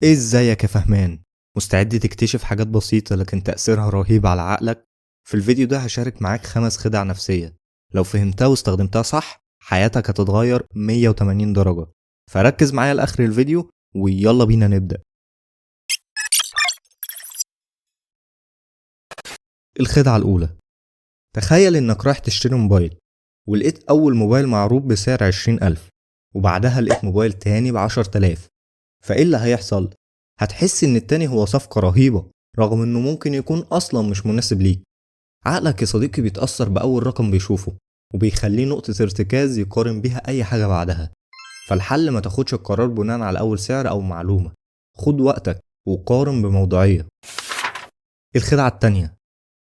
ازيك يا فهمان؟ مستعد تكتشف حاجات بسيطة لكن تأثيرها رهيب على عقلك؟ في الفيديو ده هشارك معاك 5 خدع نفسية لو فهمتها واستخدمتها صح حياتك هتتغير 180 درجة. فركز معايا لآخر الفيديو ويلا بينا نبدأ. الخدعة الأولى، تخيل إنك رايح تشتري موبايل ولقيت أول موبايل معروض بسعر 20,000 وبعدها لقيت موبايل تاني ب10,000. فإيه اللي هيحصل؟ هتحس إن التاني هو صفقة رهيبة رغم إنه ممكن يكون أصلا مش مناسب ليك. عقلك يا صديقي بيتأثر بأول رقم بيشوفه وبيخليه نقطة ارتكاز يقارن بيها أي حاجة بعدها. فالحل ما تاخدش القرار بناء على أول سعر أو معلومة، خد وقتك وقارن بموضوعية. الخدعة التانية،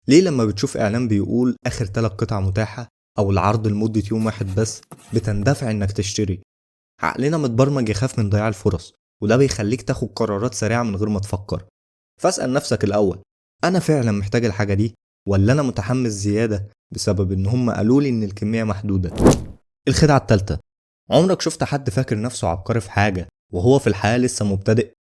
ليه لما بتشوف إعلان بيقول آخر 3 قطع متاحة أو العرض لمدة يوم واحد بس بتندفع إنك تشتري؟ عقلنا متبرمج يخاف من ضياع الفرص وده بيخليك تاخد قرارات سريعة من غير ما تفكر. فاسأل نفسك الأول، أنا فعلا محتاج الحاجة دي ولا أنا متحمس زيادة بسبب إن هم قالولي إن الكمية محدودة؟ الخدعة التالتة، عمرك شفت حد فاكر نفسه عبقري في حاجة وهو في الحياة لسه مبتدئ؟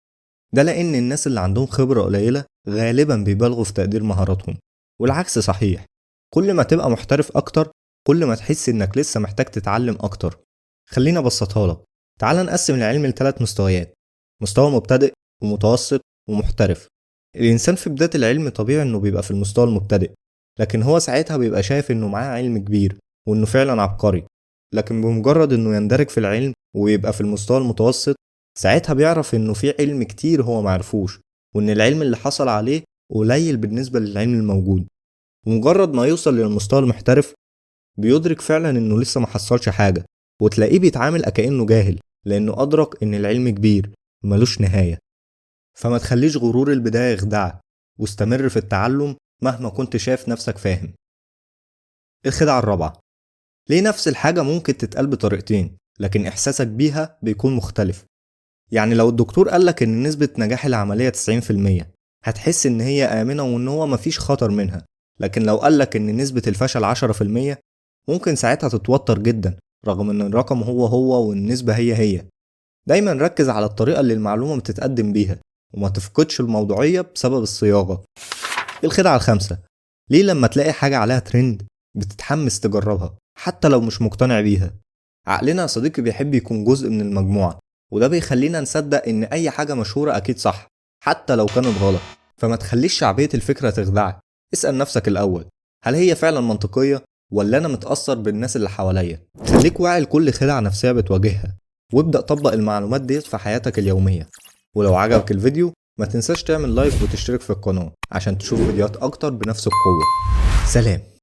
ده لأن الناس اللي عندهم خبرة قليلة غالبا بيبالغوا في تقدير مهاراتهم، والعكس صحيح. كل ما تبقى محترف أكتر كل ما تحس إنك لسه محتاج تتعلم أكتر. خلينا أبسطها لك، تعال نقسم العلم ل3 مستويات: مستوى مبتدئ ومتوسط ومحترف. الإنسان في بداية العلم طبيعي إنه بيبقى في المستوى المبتدئ، لكن هو ساعتها بيبقى شايف إنه معاه علم كبير وإنه فعلا عبقري. لكن بمجرد إنه يندرج في العلم ويبقى في المستوى المتوسط، ساعتها بيعرف إنه في علم كتير هو معرفوش وإن العلم اللي حصل عليه قليل بالنسبة للعلم الموجود. ومجرد ما يوصل للمستوى المحترف بيدرك فعلا إنه لسه محصلش حاجة، وتلاقيه بيتعامل كأنه جاهل لأنه أدرك إن العلم كبير ملوش نهاية. فما تخليش غرور البداية يخدعك واستمر في التعلم مهما كنت شايف نفسك فاهم. الخدعة الرابعة، ليه نفس الحاجة ممكن تتقال بطريقتين لكن إحساسك بيها بيكون مختلف؟ يعني لو الدكتور قالك إن نسبة نجاح العملية 90% هتحس إن هي آمنة وإن هو مفيش خطر منها، لكن لو قالك إن نسبة الفشل 10% ممكن ساعتها تتوتر جدا رغم إن الرقم هو والنسبة هي. دايما ركز على الطريقة اللي المعلومة بتتقدم بيها وما تفقدش الموضوعية بسبب الصياغة. الخدعة الخامسة، ليه لما تلاقي حاجة عليها ترند بتتحمس تجربها حتى لو مش مقتنع بيها؟ عقلنا يا صديقي بيحب يكون جزء من المجموعة، وده بيخلينا نصدق ان اي حاجة مشهورة اكيد صح حتى لو كانت غلط. فما تخليش شعبية الفكرة تخدعك، اسأل نفسك الاول، هل هي فعلا منطقية ولا انا متأثر بالناس اللي حواليا؟ خليك واعي لكل خدعة نفسية بتواجهها وابدأ طبق المعلومات ديت في حياتك اليومية. ولو عجبك الفيديو ما تنساش تعمل لايك وتشترك في القناة عشان تشوف فيديوهات اكتر بنفس القوة. سلام.